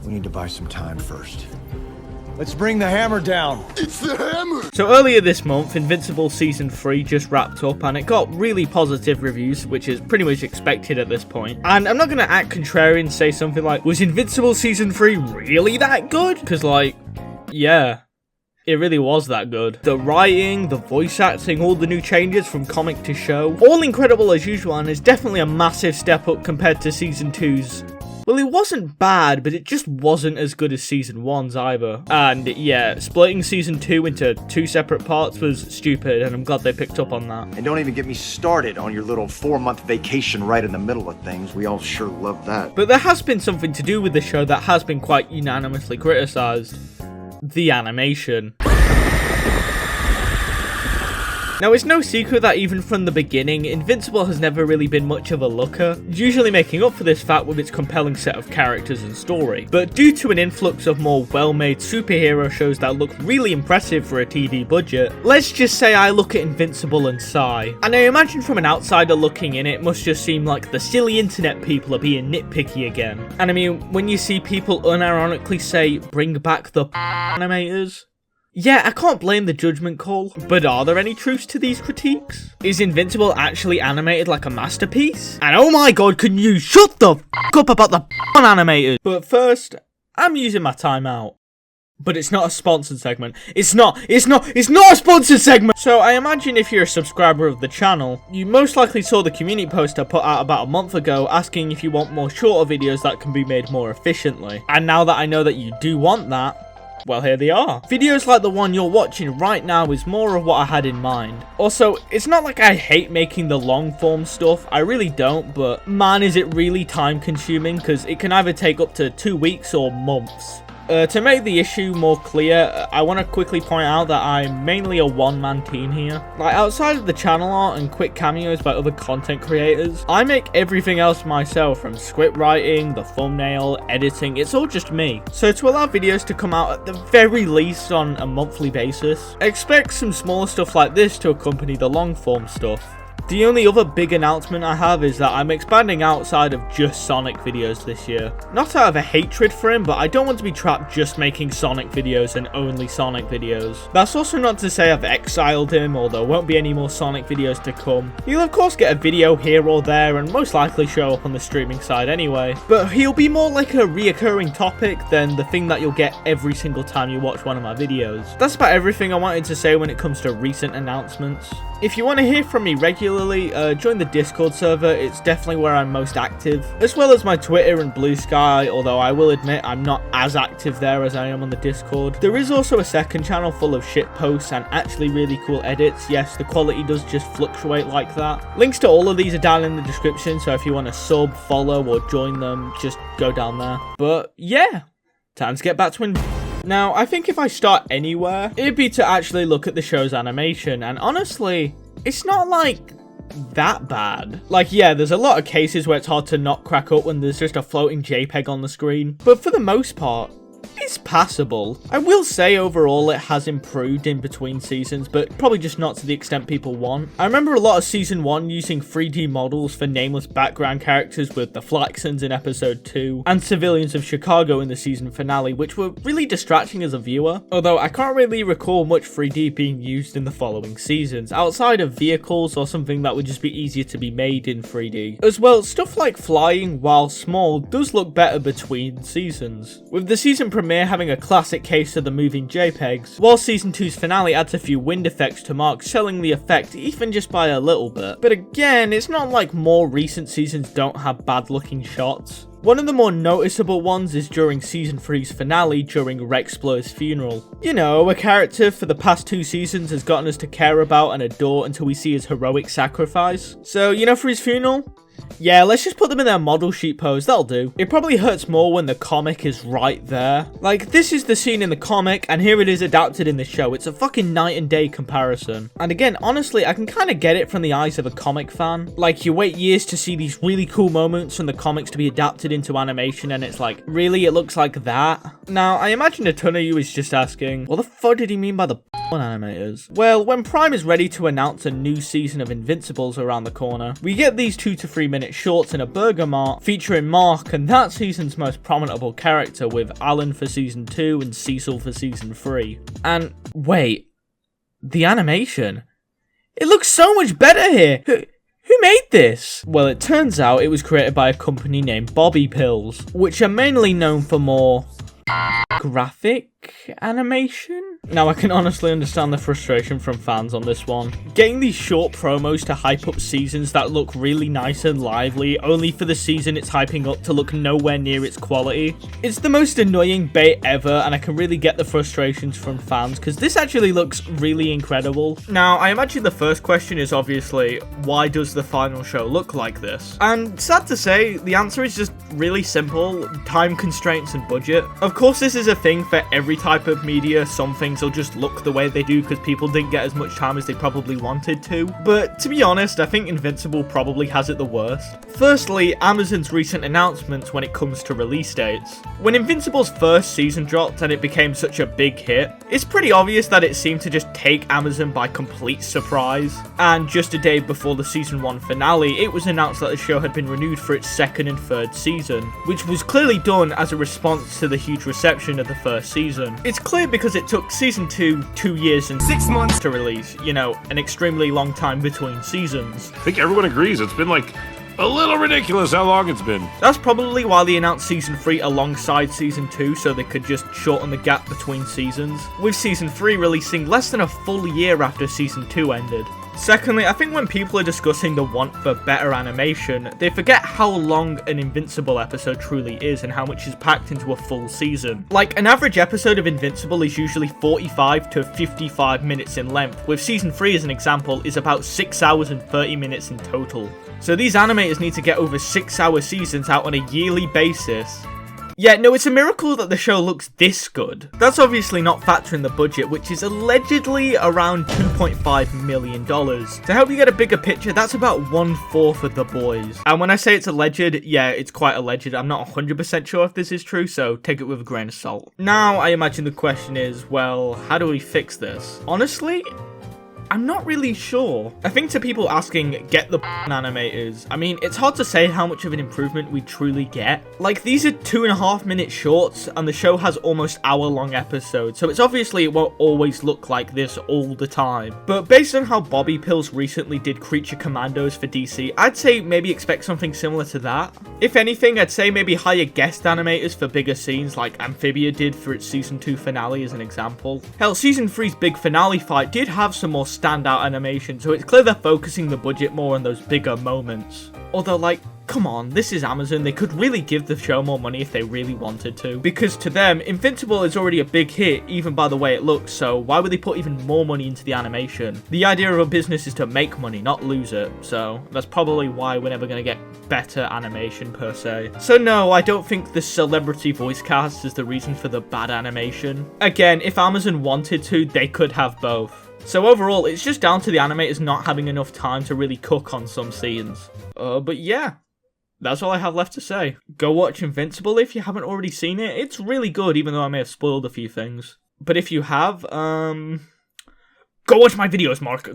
We need to buy some time first. Let's bring the hammer down. It's the hammer! So earlier this month, Invincible Season 3 just wrapped up and it got really positive reviews, which is pretty much expected at this point. And I'm not going to act contrarian and say something like, was Invincible Season 3 really that good? Because like, yeah. It really was that good. The writing, the voice acting, all the new changes from comic to show, all incredible as usual, and is definitely a massive step up compared to Season 2's. Well, it wasn't bad, but it just wasn't as good as Season 1's either. And yeah, splitting Season 2 into 2 separate parts was stupid, and I'm glad they picked up on that. And don't even get me started on your little 4-month vacation right in the middle of things. We all sure love that. But there has been something to do with the show that has been quite unanimously criticised. The animation. Now, it's no secret that even from the beginning, Invincible has never really been much of a looker, usually making up for this fact with its compelling set of characters and story. But due to an influx of more well-made superhero shows that look really impressive for a TV budget, let's just say I look at Invincible and sigh. And I imagine from an outsider looking in, it must just seem like the silly internet people are being nitpicky again. And I mean, when you see people unironically say, bring back the animators, yeah, I can't blame the judgment call, but are there any truths to these critiques? Is Invincible actually animated like a masterpiece? And oh my god, can you shut the f*** up about the animators? But first, I'm using my time out. But it's not a sponsored segment. It's not a sponsored segment! So I imagine if you're a subscriber of the channel, you most likely saw the community post I put out about a month ago asking if you want more shorter videos that can be made more efficiently. And now that I know that you do want that, well, here they are. Videos like the one you're watching right now is more of what I had in mind. Also, it's not like I hate making the long form stuff, I really don't, but man is it really time consuming because it can either take up to 2 weeks or months. To make the issue more clear, I want to quickly point out that I'm mainly a one-man team here. Like, outside of the channel art and quick cameos by other content creators, I make everything else myself, from script writing, the thumbnail, editing, it's all just me. So to allow videos to come out at the very least on a monthly basis, expect some smaller stuff like this to accompany the long-form stuff. The only other big announcement I have is that I'm expanding outside of just Sonic videos this year. Not out of a hatred for him, but I don't want to be trapped just making Sonic videos and only Sonic videos. That's also not to say I've exiled him, or there won't be any more Sonic videos to come. He'll of course get a video here or there and most likely show up on the streaming side anyway. But he'll be more like a reoccurring topic than the thing that you'll get every single time you watch one of my videos. That's about everything I wanted to say when it comes to recent announcements. If you want to hear from me regularly, join the Discord server, it's definitely where I'm most active, as well as my Twitter and Blue Sky, although I will admit I'm not as active there as I am on the Discord. There is also a second channel full of shit posts and actually really cool edits. Yes, the quality does just fluctuate like that. Links to all of these are down in the description, so if you want to sub, follow, or join them, just go down there. But yeah, time to get back to Now, I think if I start anywhere, it'd be to actually look at the show's animation, and honestly, it's not like that bad. Like, yeah, there's a lot of cases where it's hard to not crack up when there's just a floating JPEG on the screen, but for the most part, it's passable. I will say overall it has improved in between seasons, but probably just not to the extent people want. I remember a lot of season 1 using 3D models for nameless background characters with the Flaxons in episode 2 and Civilians of Chicago in the season finale, which were really distracting as a viewer. Although I can't really recall much 3D being used in the following seasons, outside of vehicles or something that would just be easier to be made in 3D. As well, stuff like flying, while small, does look better between seasons. With the season premiere having a classic case of the moving JPEGs, while season 2's finale adds a few wind effects to mark selling the effect even just by a little bit. But again, it's not like more recent seasons don't have bad looking shots. One of the more noticeable ones is during season 3's finale during Rex Blur's funeral. You know, a character for the past 2 seasons has gotten us to care about and adore until we see his heroic sacrifice. So, you know, for his funeral? Yeah, let's just put them in their model sheet pose, that'll do. It probably hurts more when the comic is right there. Like, this is the scene in the comic, and here it is adapted in the show. It's a fucking night and day comparison. And again, honestly, I can kind of get it from the eyes of a comic fan. Like, you wait years to see these really cool moments from the comics to be adapted converted into animation and it's like, really, it looks like that? Now, I imagine a ton of you is just asking, what the fuck did he mean by the animators? Well, when Prime is ready to announce a new season of Invincibles around the corner, we get these 2 to 3 minute shorts in a burger mart featuring Mark and that season's most prominent character, with Alan for season 2 and Cecil for season 3. And wait, the animation? It looks so much better here! Who made this? Well, it turns out it was created by a company named Bobby Pills, which are mainly known for more graphic animation? Now, I can honestly understand the frustration from fans on this one. Getting these short promos to hype up seasons that look really nice and lively, only for the season it's hyping up to look nowhere near its quality. It's the most annoying bait ever, and I can really get the frustrations from fans, because this actually looks really incredible. Now, I imagine the first question is obviously, why does the final show look like this? And sad to say, the answer is just really simple: time constraints and budget. Of course, this is a thing for every type of media. Some things will just look the way they do because people didn't get as much time as they probably wanted to. But to be honest, I think Invincible probably has it the worst. Firstly, Amazon's recent announcements when it comes to release dates. When Invincible's first season dropped and it became such a big hit, it's pretty obvious that it seemed to just take Amazon by complete surprise. And just a day before the season 1 finale, it was announced that the show had been renewed for its 2nd and 3rd season, which was clearly done as a response to the huge reception of the first season. It's clear because it took season 2 2 years and 6 months to release, you know, an extremely long time between seasons. I think everyone agrees it's been like a little ridiculous how long it's been. That's probably why they announced season 3 alongside season 2, so they could just shorten the gap between seasons, with season 3 releasing less than a full year after season 2 ended. Secondly, I think when people are discussing the want for better animation, they forget how long an Invincible episode truly is and how much is packed into a full season. Like, an average episode of Invincible is usually 45 to 55 minutes in length, with season 3 as an example is about 6 hours and 30 minutes in total. So these animators need to get over 6-hour seasons out on a yearly basis. Yeah, no, it's a miracle that the show looks this good. That's obviously not factoring the budget, which is allegedly around $2.5 million. To help you get a bigger picture, that's about 1/4 of The Boys. And when I say it's alleged, yeah, it's quite alleged. I'm not 100% sure if this is true, so take it with a grain of salt. Now, I imagine the question is, well, how do we fix this? Honestly, I'm not really sure. I think to people asking, get the animators, I mean, it's hard to say how much of an improvement we truly get. Like, these are 2.5 minute shorts, and the show has almost hour-long episodes, so it's obviously it won't always look like this all the time. But based on how Bobby Pills recently did Creature Commandos for DC, I'd say maybe expect something similar to that. If anything, I'd say maybe hire guest animators for bigger scenes like Amphibia did for its season 2 finale as an example. Hell, season 3's big finale fight did have some more standout animation, so it's clear they're focusing the budget more on those bigger moments. Although, like, come on, this is Amazon, they could really give the show more money if they really wanted to. Because to them, Invincible is already a big hit, even by the way it looks, so why would they put even more money into the animation? The idea of a business is to make money, not lose it, so that's probably why we're never going to get better animation per se. So no, I don't think the celebrity voice cast is the reason for the bad animation. Again, if Amazon wanted to, they could have both. So overall, it's just down to the animators not having enough time to really cook on some scenes. But yeah, that's all I have left to say. Go watch Invincible if you haven't already seen it. It's really good, even though I may have spoiled a few things. But if you have, go watch my videos, Mark.